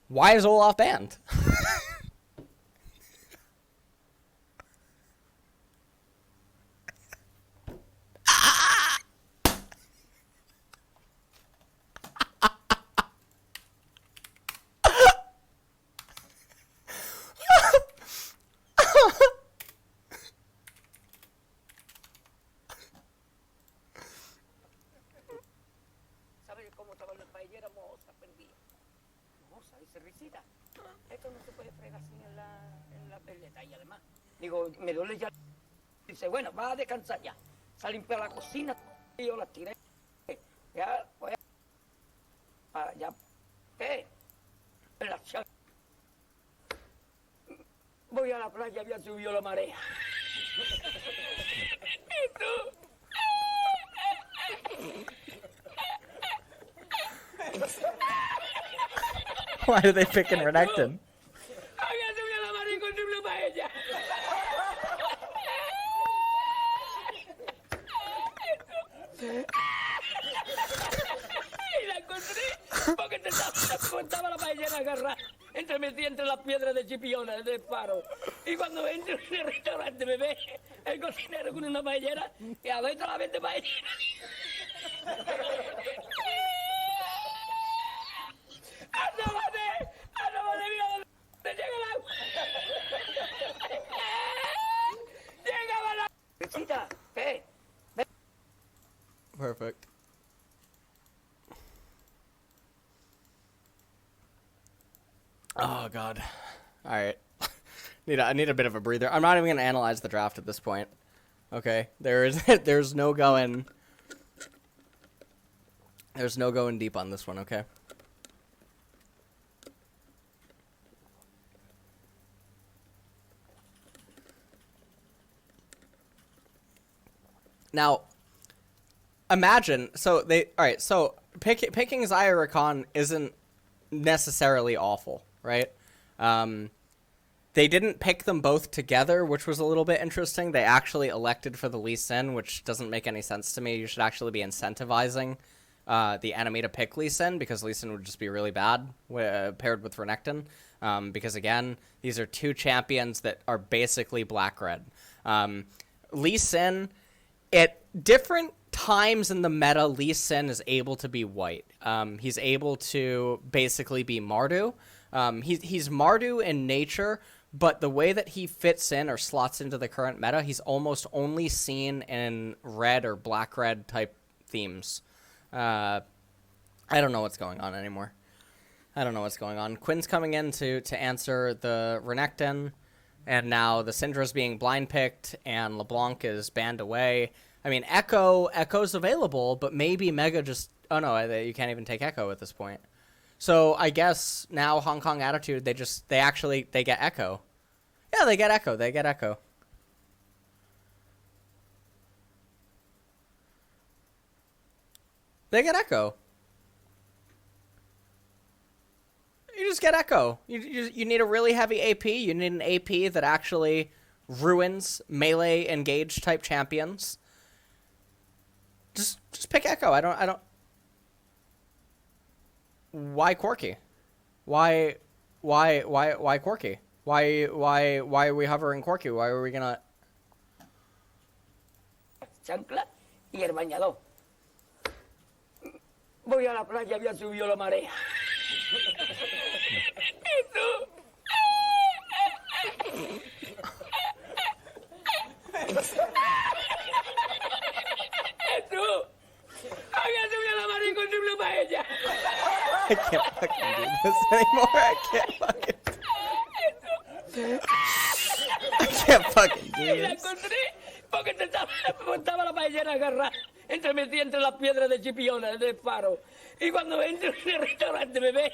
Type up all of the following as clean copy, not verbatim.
Why is Olaf banned? Digo, me duele ya. Dice, bueno, va a descansar ya. Se ha limpiado la cocina y yo la tiré. Ya, pues. Ya. Voy a la playa, había subido la marea. Why are they picking Renekton? Había subido la marea con triple paella. Y la encontré porque estaba la paellera agarrada entre las piedras de Chipiona, del faro. Y cuando entro en el restaurante me ve el cocinero con una paellera y adentro la vende paellera. ¡Asómate! ¡Mira dónde llega el agua! ¡Llegaba la... Visita, ¿qué? Perfect. Oh god. All right. I need a bit of a breather. I'm not even gonna analyze the draft at this point. Okay. There's no going. There's no going deep on this one. Okay. Now, imagine. So all right. So picking Zyra Khan isn't necessarily awful, right? They didn't pick them both together, which was a little bit interesting. They actually elected for the Lee Sin, which doesn't make any sense to me. You should actually be incentivizing the enemy to pick Lee Sin, because Lee Sin would just be really bad paired with Renekton. Because, again, these are two champions that are basically black-red. Lee Sin, at different times in the meta, Lee Sin is able to be white. He's able to basically be Mardu. He's Mardu in nature, but the way that he fits in or slots into the current meta, he's almost only seen in red or black-red type themes. I don't know what's going on anymore. I don't know what's going on. Quinn's coming in to answer the Renekton, and now the Syndra's being blind picked, and LeBlanc is banned away. I mean, Echo's available, but maybe Mega just... Oh, no, you can't even take Echo at this point. So I guess now Hong Kong Attitude, they get Echo. Yeah, they get Echo. They get Echo. They get Echo. You just get Echo. You need a really heavy AP. You need an AP that actually ruins melee engage type champions. Just pick Echo. I don't. Why Corki? Why Corki? Why are we hovering Corki? Why are we gonna... Chancla y el bañador. Voy a la playa, había subido la marea. ¿Y tú? Había subido la marea con triple paella. I can't fucking do this anymore. I can't fucking do Y la this. encontré porque estaba la paellera agarrada entre las piedras de Chipiona, del faro. Y cuando entro en el restaurante me ve...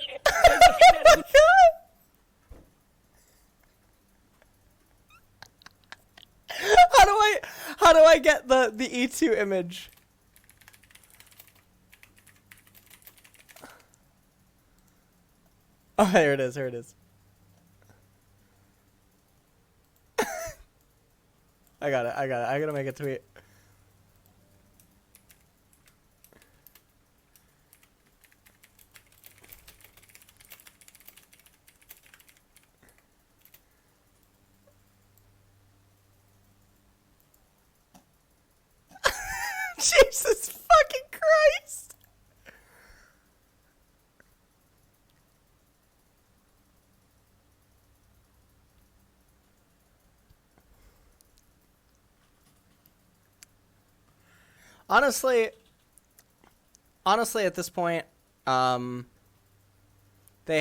How do I get the E2 image? Oh, here it is. Here it is. I got it. I gotta make a tweet. Jesus fucking Christ. Honestly, at this point, they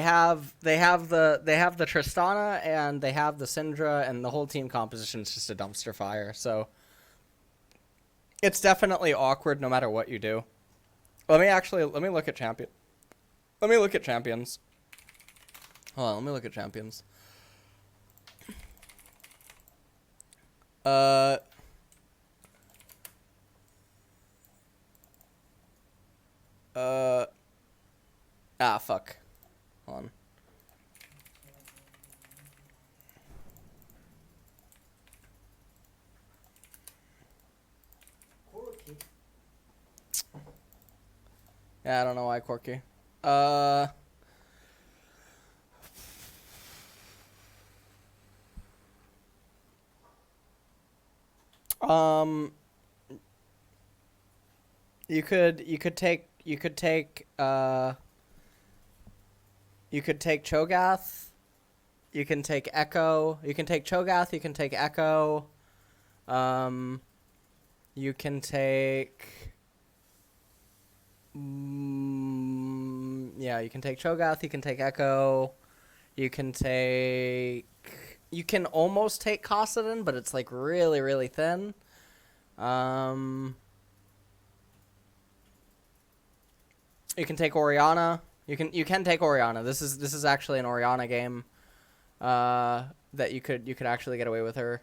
have the Tristana and they have the Syndra, and the whole team composition is just a dumpster fire. So it's definitely awkward no matter what you do. Let me look at champion. Let me look at champions. Hold on, let me look at champions. Fuck. Hold on. Yeah, I don't know why Corky. You could take Cho'Gath. You can take Echo. You can take Cho'Gath. You can take Echo. You can take. Yeah, you can take Cho'Gath. You can take Echo. You can take. You can almost take Kassadin, but it's like really, really thin. You can take Orianna. You can take Orianna. This is actually an Orianna game. That you could actually get away with her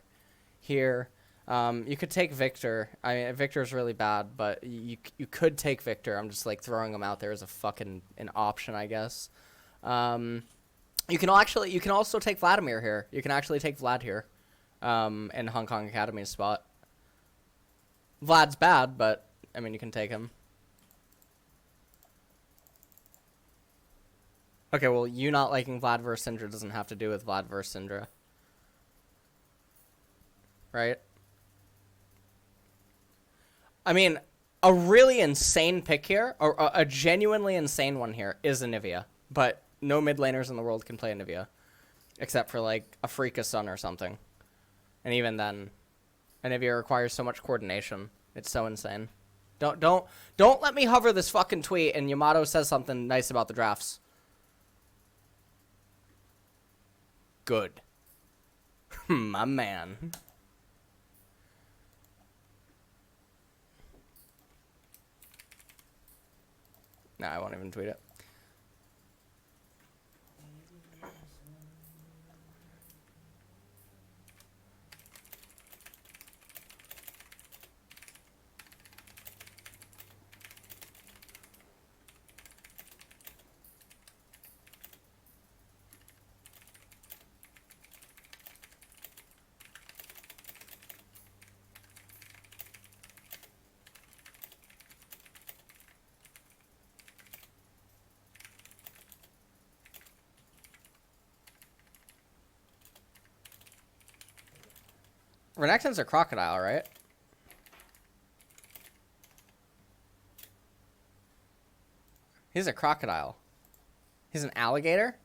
here. You could take Victor. I mean, Victor's really bad, but you could take Victor. I'm just like throwing him out there as an option, I guess. You can also take Vladimir here. You can actually take Vlad here, in Hong Kong Academy's spot. Vlad's bad, but I mean you can take him. Okay, well, you not liking Vlad versus Syndra doesn't have to do with Vlad versus Syndra. Right? I mean, a really insane pick here, or a genuinely insane one here, is Anivia. But no mid laners in the world can play Anivia. Except for, like, a Freaka Sun or something. And even then, Anivia requires so much coordination. It's so insane. Don't let me hover this fucking tweet and Yamato says something nice about the drafts. Good. My man. Nah, I won't even tweet it. Renekton's a crocodile, right? He's a crocodile. He's an alligator?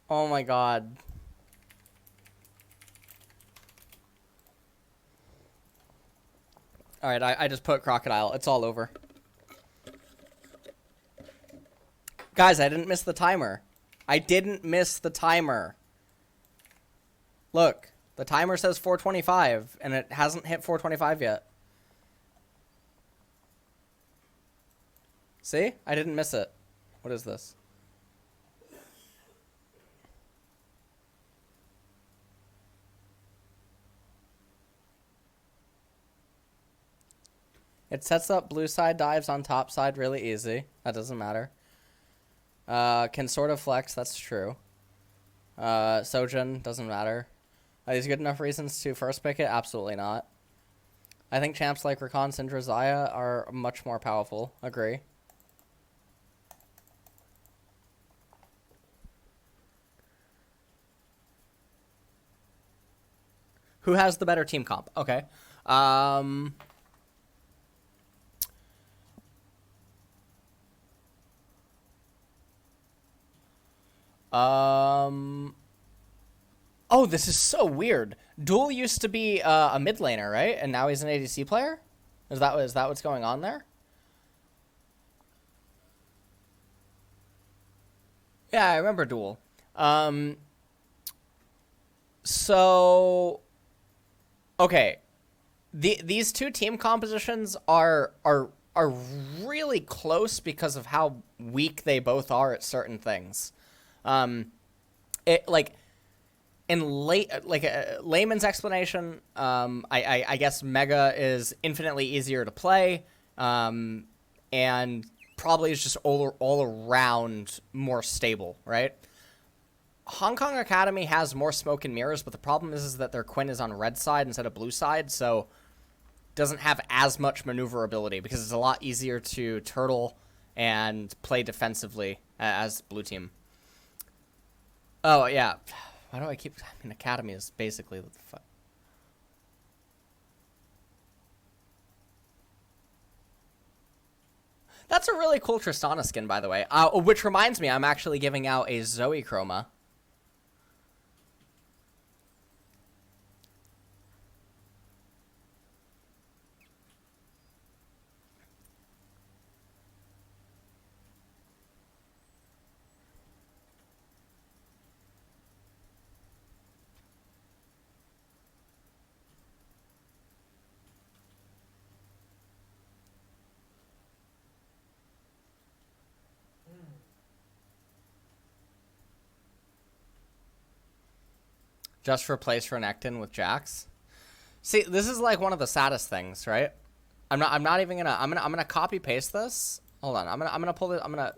Oh my god. Alright, I just put crocodile. It's all over. Guys, I didn't miss the timer. I didn't miss the timer. Look, the timer says 425, and it hasn't hit 425 yet. See? I didn't miss it. What is this? It sets up blue side dives on top side really easy. That doesn't matter. Can sort of flex, that's true. Sojin, doesn't matter. Are these good enough reasons to first pick it? Absolutely not. I think champs like Rakan, Syndra, Xayah are much more powerful. Agree. Who has the better team comp? Okay. Um, um, oh, this is so weird. Duel used to be a mid laner, right? And now he's an ADC player? Is that what's going on there? Yeah, I remember Duel. Um, so okay, these two team compositions are really close because of how weak they both are at certain things. Um, it like in like a layman's explanation, I guess Mega is infinitely easier to play, and probably is just all around more stable, right? Hong Kong Academy has more smoke and mirrors, but the problem is that their Quinn is on red side instead of blue side, so doesn't have as much maneuverability because it's a lot easier to turtle and play defensively as blue team. Oh yeah, why do I keep? I mean, Academy is basically the That's a really cool Tristana skin, by the way. Which reminds me, I'm actually giving out a Zoe Chroma. Just replace Renekton with Jax. See, this is like one of the saddest things, right? I'm not even gonna I'm gonna copy paste this. Hold on. I'm gonna pull it. I'm gonna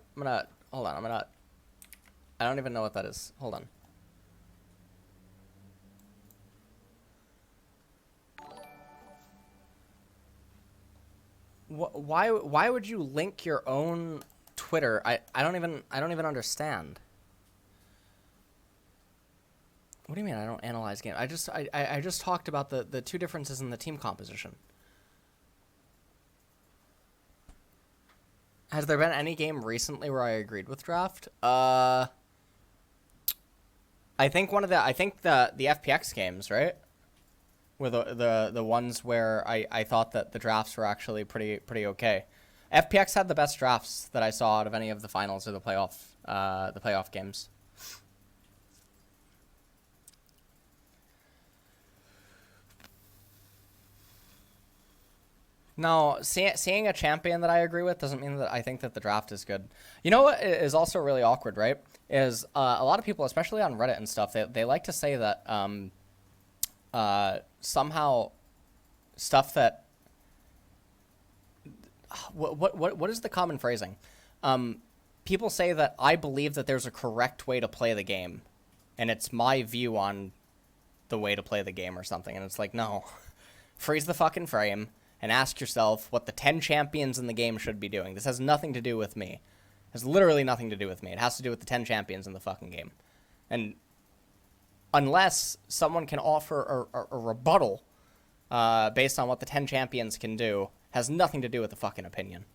hold on. I don't even know what that is. Hold on. Why would you link your own Twitter? I don't even understand. What do you mean I don't analyze game? I just talked about the two differences in the team composition. Has there been any game recently where I agreed with draft? I think the FPX games, right? Were the ones where I thought that the drafts were actually pretty okay. FPX had the best drafts that I saw out of any of the finals or the playoff games. No, seeing a champion that I agree with doesn't mean that I think that the draft is good. You know what is also really awkward, right? Is a lot of people, especially on Reddit and stuff, they like to say that somehow stuff that what is the common phrasing? People say that I believe that there's a correct way to play the game, and it's my view on the way to play the game or something. And it's like, no, freeze the fucking frame and ask yourself what the 10 champions in the game should be doing. This has nothing to do with me. It has literally nothing to do with me. It has to do with the 10 champions in the fucking game. And unless someone can offer a rebuttal based on what the 10 champions can do, has nothing to do with the fucking opinion.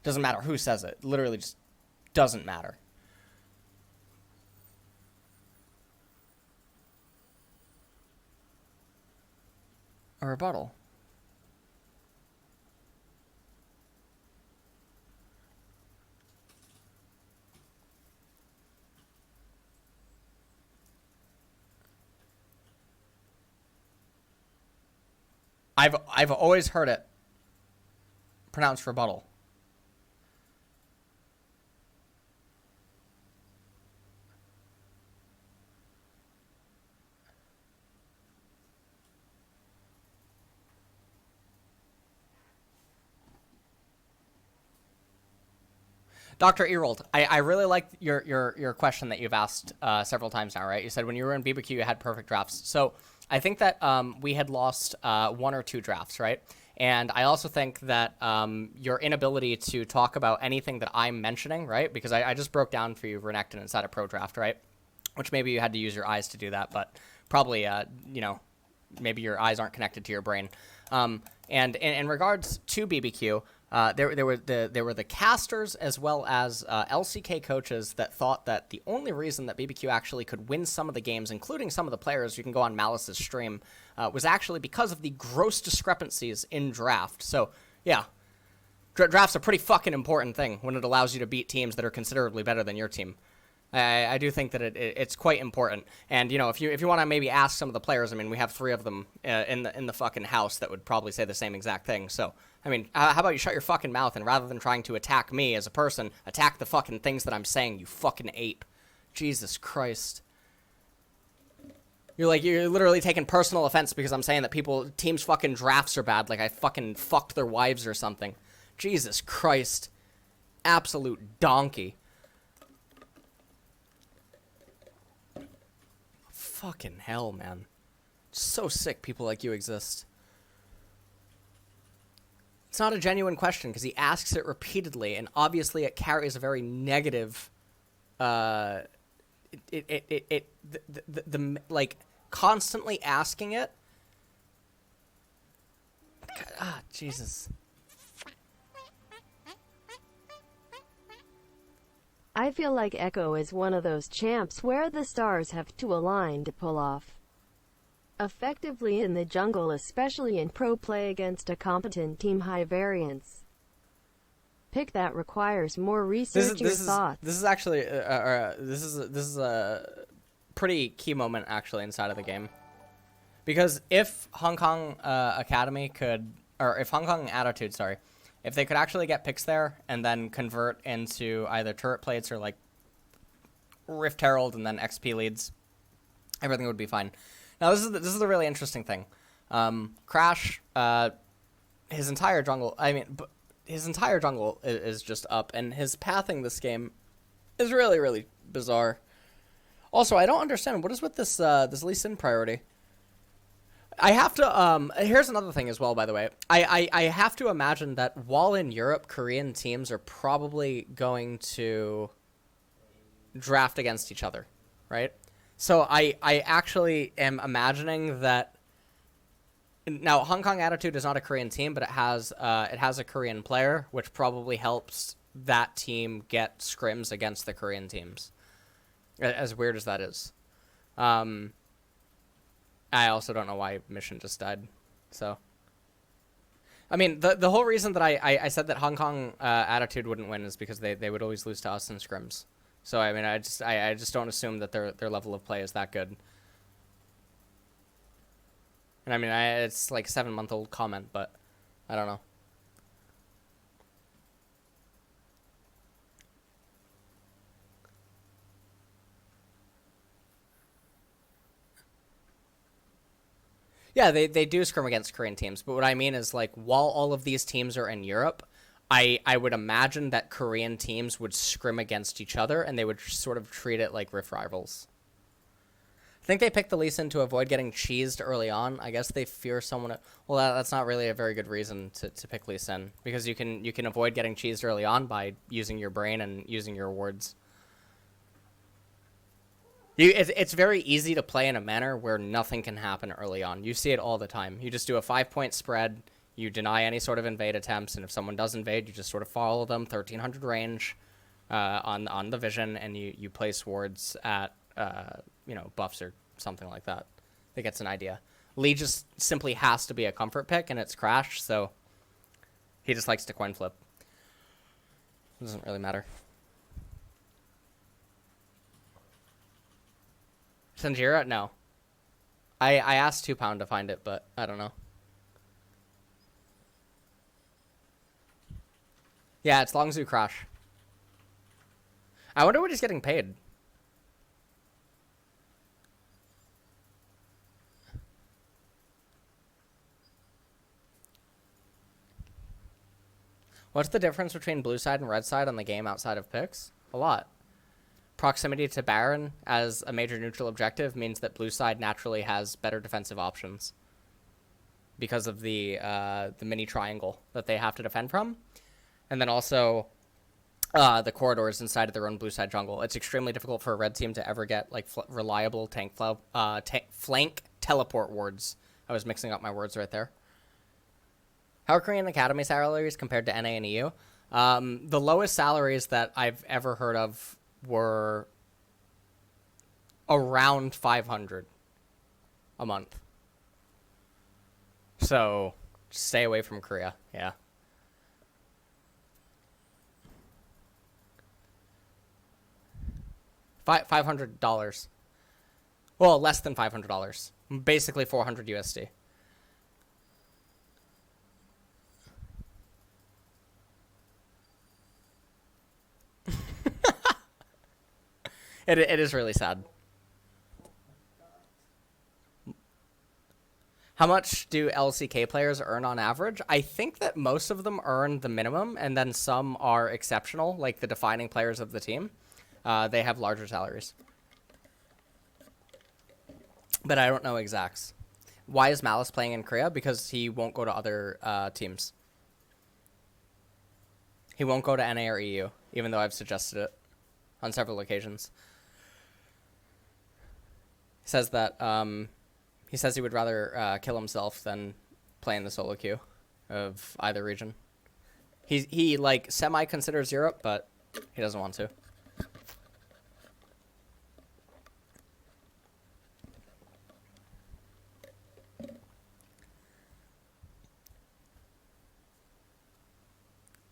Doesn't matter who says it. Literally just doesn't matter. A rebuttal. I've always heard it pronounced rebuttal. Dr. Erold, I really like your question that you've asked several times now, right? You said when you were in BBQ, you had perfect drafts. So I think that we had lost 1 or 2 drafts, right? And I also think that your inability to talk about anything that I'm mentioning, right? Because I just broke down for you Renekton inside a pro draft, right? Which maybe you had to use your eyes to do that, but probably, maybe your eyes aren't connected to your brain. And in regards to BBQ, there were the casters as well as LCK coaches that thought that the only reason that BBQ actually could win some of the games, including some of the players, you can go on Malice's stream, was actually because of the gross discrepancies in draft. So, yeah, draft's a pretty fucking important thing when it allows you to beat teams that are considerably better than your team. I do think that it's quite important. And, if you want to maybe ask some of the players, I mean, we have 3 of them in the fucking house that would probably say the same exact thing. So, I mean, how about you shut your fucking mouth and rather than trying to attack me as a person, attack the fucking things that I'm saying, you fucking ape. Jesus Christ. You're literally taking personal offense because I'm saying that teams' fucking drafts are bad, like I fucking fucked their wives or something. Jesus Christ. Absolute donkey. Fucking hell, man. So sick people like you exist. It's not a genuine question because he asks it repeatedly, and obviously it carries a very negative, constantly asking it. Ah, Jesus. I feel like Echo is one of those champs where the stars have to align to pull off effectively in the jungle, especially in pro play against a competent team. High variance pick that requires more research and thoughts. This is actually this is a pretty key moment actually inside of the game, because if Hong Kong Academy could, or if Hong Kong Attitude, sorry, if they could actually get picks there and then convert into either turret plates or like Rift Herald and then XP leads, everything would be fine. Now this is the really interesting thing. Crash, his entire jungle. His entire jungle is just up, and his pathing this game is really, really bizarre. Also, I don't understand what is with this this Lee Sin priority. I have to, here's another thing as well, by the way. I have to imagine that while in Europe, Korean teams are probably going to draft against each other, right? So I actually am imagining that, now Hong Kong Attitude is not a Korean team, but it has a Korean player, which probably helps that team get scrims against the Korean teams, as weird as that is. I also don't know why Mission just died. So, I mean, the whole reason that I said that Hong Kong Attitude wouldn't win is because they would always lose to us in scrims. So, I mean, I just don't assume that their level of play is that good. And I mean, it's like a 7-month-old comment, but I don't know. Yeah, they do scrim against Korean teams, but what I mean is, like, while all of these teams are in Europe, I would imagine that Korean teams would scrim against each other, and they would sort of treat it like Rift rivals. I think they picked the Lee Sin to avoid getting cheesed early on. I guess they fear someone... Well, that's not really a very good reason to pick Lee Sin, because you can avoid getting cheesed early on by using your brain and using your words. It's very easy to play in a manner where nothing can happen early on. You see it all the time. You just do a 5-point spread, you deny any sort of invade attempts, and if someone does invade, you just sort of follow them, 1300 range on the vision, and you place wards at buffs or something like that. I think it's an idea. Lee just simply has to be a comfort pick, and it's Crash, so he just likes to coin flip. It doesn't really matter. Sanjira? No. I asked 2 Pound to find it, but I don't know. Yeah, it's Longzhu Crash. I wonder what he's getting paid. What's the difference between blue side and red side on the game outside of picks? A lot. proximity to Baron as a major neutral objective means that blue side naturally has better defensive options because of the mini triangle that they have to defend from, and then also the corridors inside of their own blue side jungle. It's extremely difficult for a red team to ever get like reliable flank teleport wards. I was mixing up my words right there. How are Korean Academy salaries compared to NA and EU? The lowest salaries that I've ever heard of were around 500 a month. So stay away from Korea. Yeah. $500. Well, less than $500. Basically 400 USD. It is really sad. How much do LCK players earn on average? I think that most of them earn the minimum, and then some are exceptional, like the defining players of the team. They have larger salaries. But I don't know exacts. Why is Malice playing in Korea? Because he won't go to other teams. He won't go to NA or EU, even though I've suggested it on several occasions. He says that he says he would rather kill himself than play in the solo queue of either region. He like semi considers Europe, but he doesn't want to.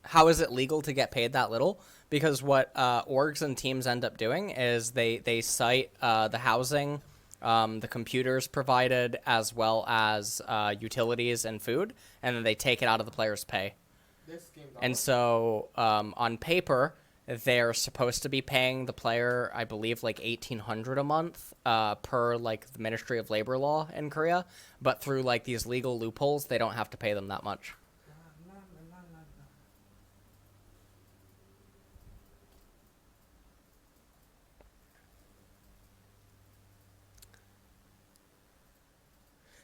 How is it legal to get paid that little? Because what orgs and teams end up doing is they cite the housing, the computers provided, as well as utilities and food, and then they take it out of the player's pay. And so on paper, they're supposed to be paying the player, I believe, like $1,800 a month per like the Ministry of Labor law in Korea. But through like these legal loopholes, they don't have to pay them that much.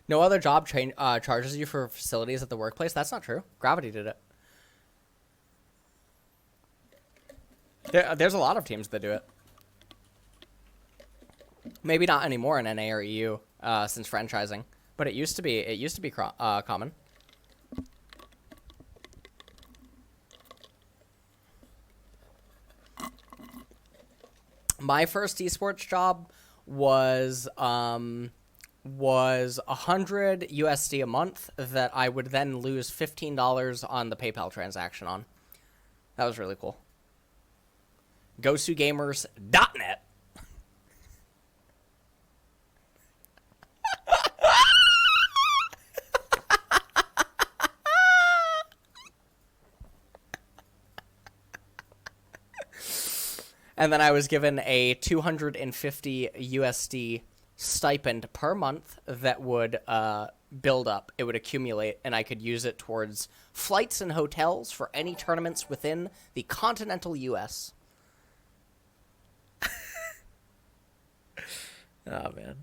No other job charges you for facilities at the workplace? That's not true. Gravity did it. There's a lot of teams that do it. Maybe not anymore in NA or EU since franchising, but it used to be. It used to be common. My first esports job was 100 USD a month that I would then lose $15 on the PayPal transaction on. That was really cool. GoSuGamers.net. And then I was given a 250 USD stipend per month that would build up. It would accumulate, and I could use it towards flights and hotels for any tournaments within the continental U.S. Oh, man.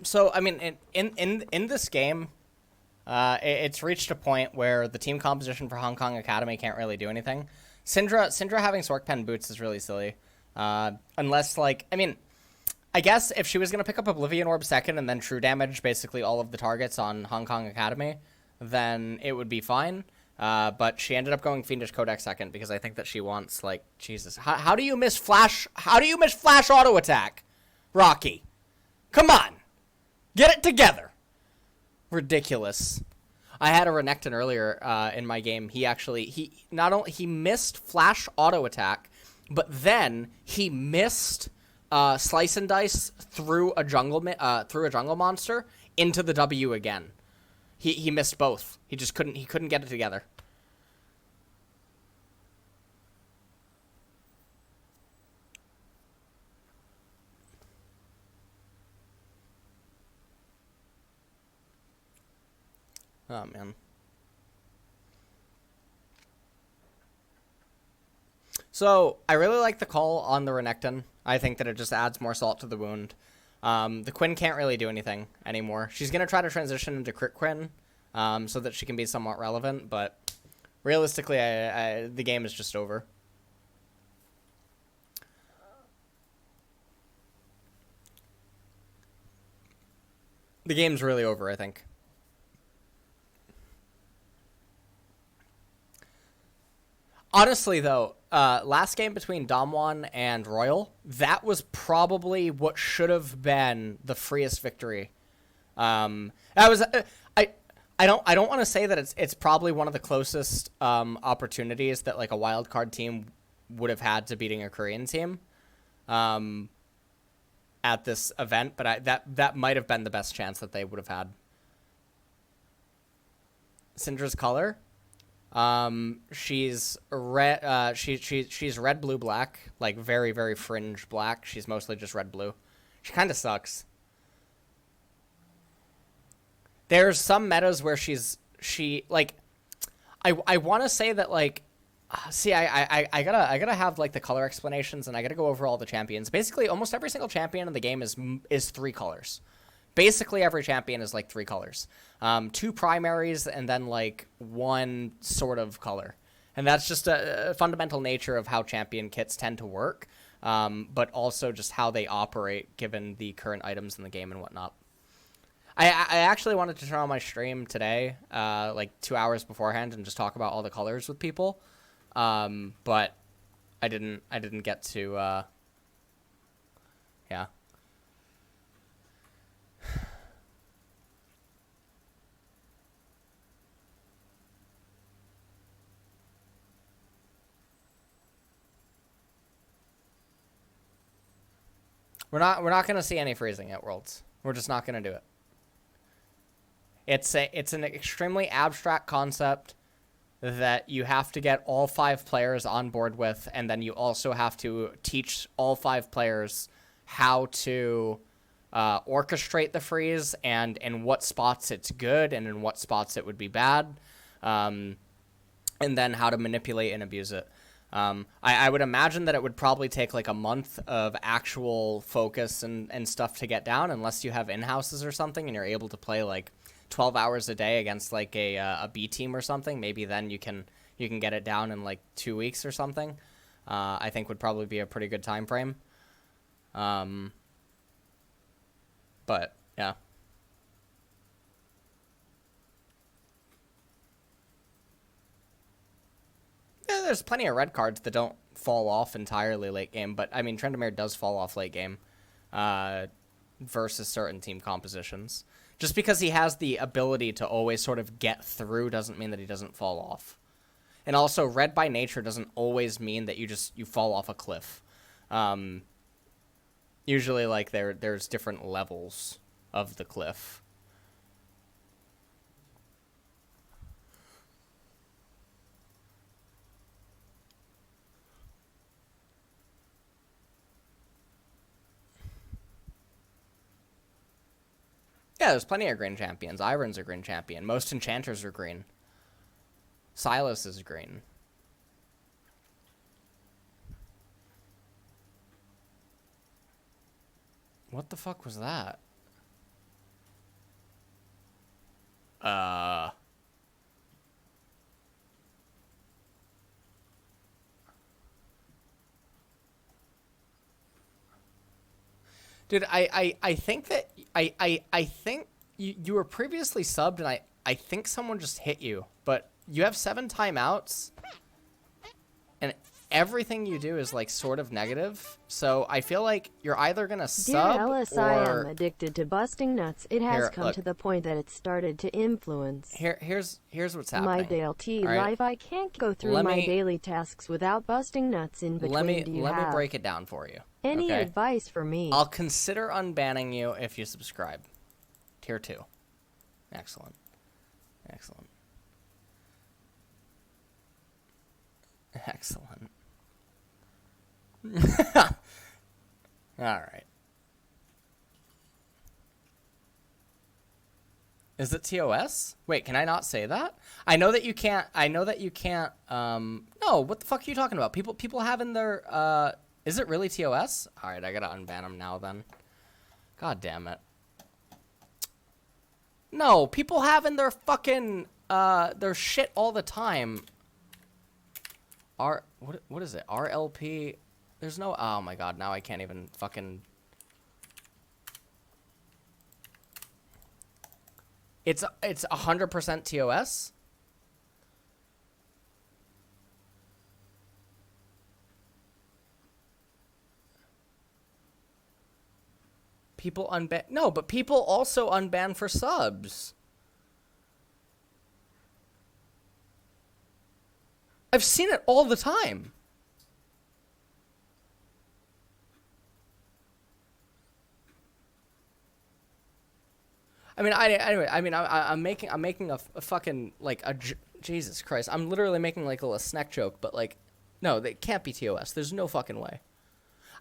So I mean, in this game, it's reached a point where the team composition for Hong Kong Academy can't really do anything. Syndra having Sorkpen boots is really silly, unless like I mean, I guess if she was gonna pick up Oblivion Orb second and then true damage basically all of the targets on Hong Kong Academy, then it would be fine. But she ended up going Fiendish Codex second because I think that she wants, like, Jesus. How do you miss Flash? How do you miss Flash auto attack, Rocky? Come on. Get it together. Ridiculous. I had a Renekton earlier in my game. He missed Flash auto attack, but then he missed Slice and Dice through a jungle monster into the W again. He missed both. He just couldn't get it together. Oh, man. So, I really like the call on the Renekton. I think that it just adds more salt to the wound. The Quinn can't really do anything anymore. She's going to try to transition into Crit Quinn so that she can be somewhat relevant, but realistically, the game is just over. The game's really over, I think. Honestly, though, last game between Damwon and Royal, that was probably what should have been the freest victory. I don't want to say that it's probably one of the closest opportunities that like a wild card team would have had to beating a Korean team at this event, but that might have been the best chance that they would have had. Syndra's color. She's red. She's red, blue, black, like very, very fringe black. She's mostly just red, blue. She kind of sucks. There's some metas where I want to say that like, see, I gotta have like the color explanations and I gotta go over all the champions. Basically, almost every single champion in the game is 3 colors. Basically, every champion is like 3 colors. 2 primaries and then like 1 sort of color. And that's just a fundamental nature of how champion kits tend to work, but also just how they operate given the current items in the game and whatnot. I actually wanted to turn on my stream today, like 2 hours beforehand, and just talk about all the colors with people, but I didn't get to. Yeah. We're not gonna see any freezing at Worlds. We're just not gonna do it. It's an extremely abstract concept that you have to get all 5 players on board with, and then you also have to teach all 5 players how to orchestrate the freeze and in what spots it's good and in what spots it would be bad, and then how to manipulate and abuse it. I would imagine that it would probably take like a month of actual focus and stuff to get down, unless you have in-houses or something and you're able to play like 12 hours a day against like a B team or something. Maybe then you can get it down in like 2 weeks or something. I think would probably be a pretty good time frame. But yeah. Yeah, there's plenty of red cards that don't fall off entirely late game, but I mean Tryndamere does fall off late game versus certain team compositions. Just because he has the ability to always sort of get through doesn't mean that he doesn't fall off. And also, red by nature doesn't always mean that you fall off a cliff. Usually, like, there's different levels of the cliff. Yeah, there's plenty of green champions. Iron's a green champion. Most enchanters are green. Silas is green. What the fuck was that? Dude, I think that I think you were previously subbed, and I think someone just hit you, but you have 7 timeouts, and everything you do is, like, sort of negative. So I feel like you're either going to sub Dear Ellis, I or... am addicted to busting nuts. It has Here, come look. to the point that it started to influence Here's what's happening. my daily All right? life. I can't go through Let my me- daily tasks without busting nuts in between. Let me Do you let me have break it down for you. any okay? advice for me? I'll consider unbanning you if you subscribe. Tier 2. Excellent. Excellent. Excellent. All right. Is it TOS? Wait, can I not say that? I know that you can't. No, what the fuck are you talking about? People have in their, is it really TOS? All right, I gotta unban them now then. God damn it. No, people have in their fucking, their shit all the time. What is it? RLP? There's no, oh my god, now I can't even fucking. It's 100% TOS. People unban. No, but people also unban for subs. I've seen it all the time. I mean, anyway. I mean, I'm making a fucking like a Jesus Christ. I'm literally making like a little snack joke, but like, no, they can't be TOS. There's no fucking way.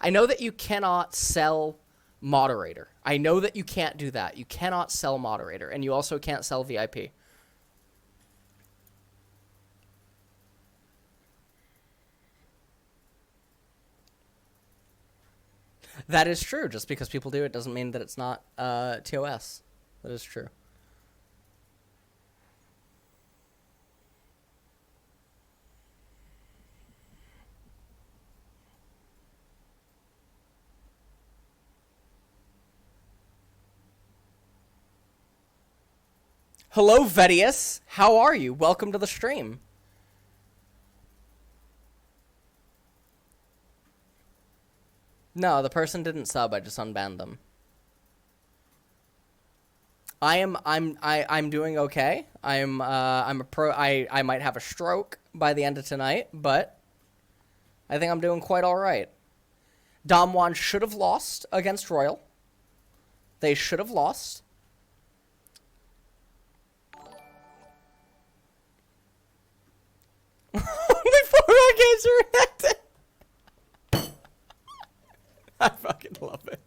I know that you cannot sell moderator. I know that you can't do that. You cannot sell moderator, and you also can't sell VIP. That is true. Just because people do it doesn't mean that it's not TOS. That is true. Hello, Vedius. How are you? Welcome to the stream. No, the person didn't sub. I just unbanned them. I'm doing okay. I'm a pro. I might have a stroke by the end of tonight, but I think I'm doing quite all right. Damwon should have lost against Royal. They should have lost. Only 4 games are active. I fucking love it.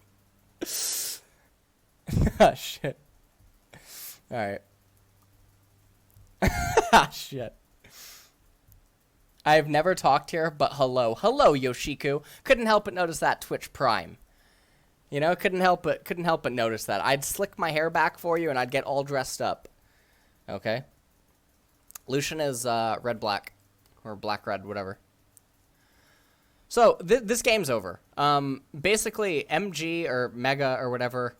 Ah, shit. Alright. Ah, shit. I've never talked here, but hello. Hello, Yoshiku. Couldn't help but notice that Twitch Prime. You know, couldn't help but notice that. I'd slick my hair back for you and I'd get all dressed up. Okay? Lucian is red-black. Or black-red, whatever. So, this game's over. Basically, MG or Mega or whatever,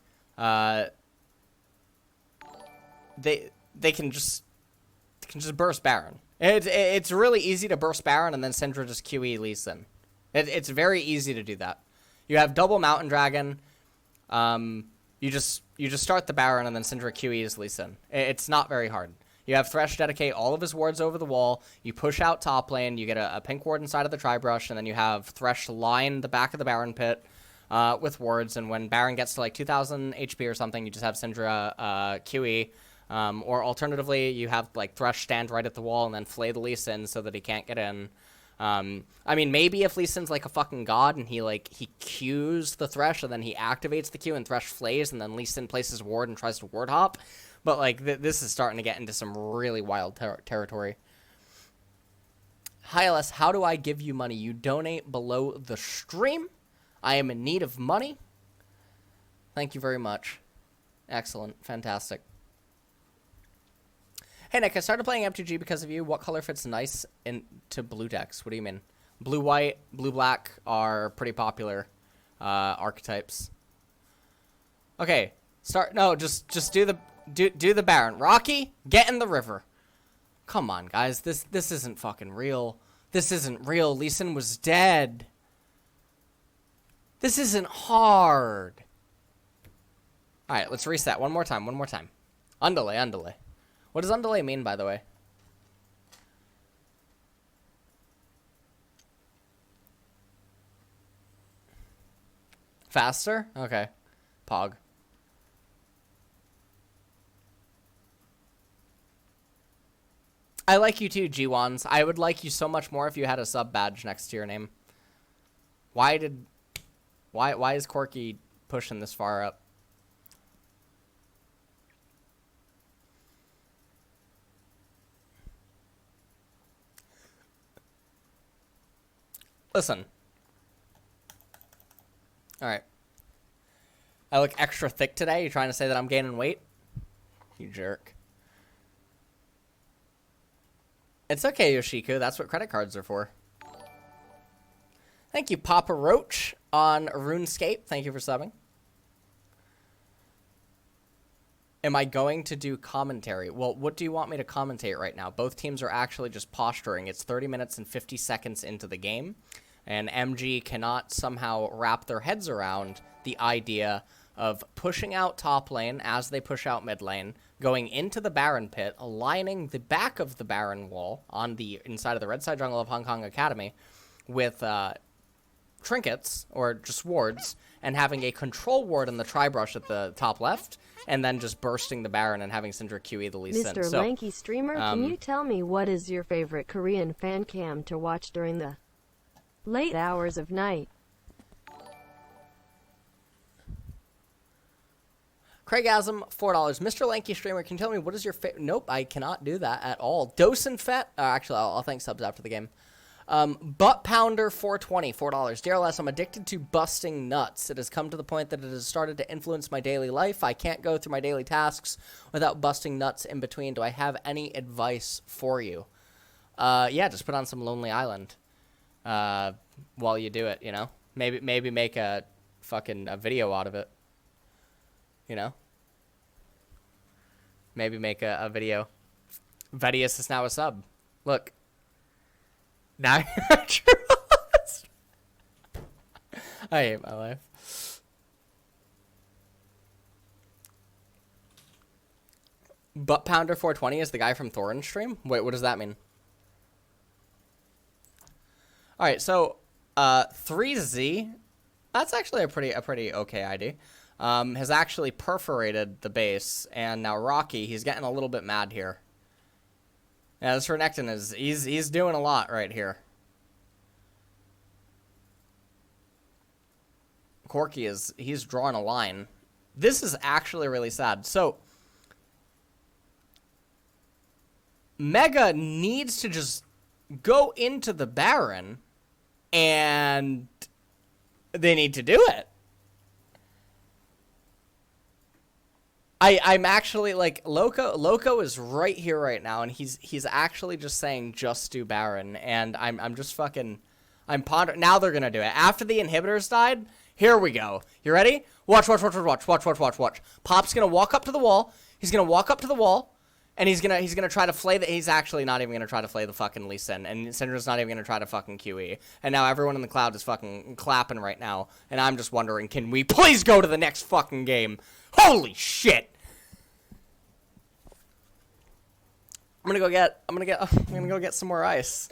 they can just burst Baron. It's really easy to burst Baron and then Syndra just QE Lee Sin. It's very easy to do that. You have double Mountain Dragon. You just start the Baron and then Syndra QEs Lee Sin. It's not very hard. You have Thresh dedicate all of his wards over the wall. You push out top lane. You get a pink ward inside of the Tribrush, and then you have Thresh line the back of the Baron pit with wards. And when Baron gets to like 2,000 HP or something, you just have Syndra QE. Or alternatively, you have like Thresh stand right at the wall and then flay the Lee Sin so that he can't get in. I mean, maybe if Lee Sin's like a fucking god and he Qs the Thresh and then he activates the Q and Thresh flays and then Lee Sin places ward and tries to ward hop. But, like, this is starting to get into some really wild territory. Hi, LS, how do I give you money? You donate below the stream. I am in need of money. Thank you very much. Excellent. Fantastic. Hey, Nick, I started playing MTG because of you. What color fits nice into blue decks? What do you mean? Blue-white, blue-black are pretty popular archetypes. Okay. Just do the... Do the Baron. Rocky, get in the river. Come on, guys. This isn't fucking real. This isn't real. Lee Sin was dead. This isn't hard. All right, let's reset one more time. Underlay. What does underlay mean, by the way? Faster? Okay. Pog. I like you too, G1s. I would like you so much more if you had a sub badge next to your name. Why is Corky pushing this far up? Listen. Alright. I look extra thick today? You trying to say that I'm gaining weight? You jerk. It's okay, Yoshiku. That's what credit cards are for. Thank you, Papa Roach on RuneScape. Thank you for subbing. Am I going to do commentary? Well, what do you want me to commentate right now? Both teams are actually just posturing. It's 30 minutes and 50 seconds into the game, and MG cannot somehow wrap their heads around the idea of pushing out top lane as they push out mid lane, going into the Baron pit, aligning the back of the Baron wall on the inside of the red side jungle of Hong Kong Academy with trinkets, or just wards, and having a control ward in the tri-brush at the top left, and then just bursting the Baron and having Syndra QE the Lee Sin. Mr. Lanky Streamer, can you tell me what is your favorite Korean fan cam to watch during the late hours of night? Craigasm, $4. Mr. Lanky Streamer, can you tell me what is your favorite? Nope, I cannot do that at all. Docent Fett, actually, I'll thank subs after the game. Butt Pounder 420, $4. Dear Les, I'm addicted to busting nuts. It has come to the point that it has started to influence my daily life. I can't go through my daily tasks without busting nuts in between. Do I have any advice for you? Yeah, just put on some Lonely Island while you do it, you know? Maybe make a video out of it, you know? Maybe make a video. Vedius is now a sub. Look. Now you're a trust. I hate my life. Butt Pounder 420 is the guy from Thorin's stream? Wait, what does that mean? Alright, so 3Z, that's actually a pretty okay ID. Has actually perforated the base, and now Rocky, he's getting a little bit mad here. Yeah, this Renekton he's doing a lot right here. Corky he's drawing a line. This is actually really sad. So Mega needs to just go into the Baron, and they need to do it. I'm actually, like, Loco is right here right now, and he's actually just saying just do Baron, and I'm just fucking, I'm pondering. Now they're gonna do it. After the inhibitors died, here we go. You ready? Watch. Pop's gonna walk up to the wall. He's gonna walk up to the wall, and he's gonna try to flay the, he's actually not even gonna try to flay the fucking Lee Sin, and Syndra's not even gonna try to fucking QE. And now everyone in the cloud is fucking clapping right now, and I'm just wondering, can we please go to the next fucking game? Holy shit! I'm gonna go get some more ice.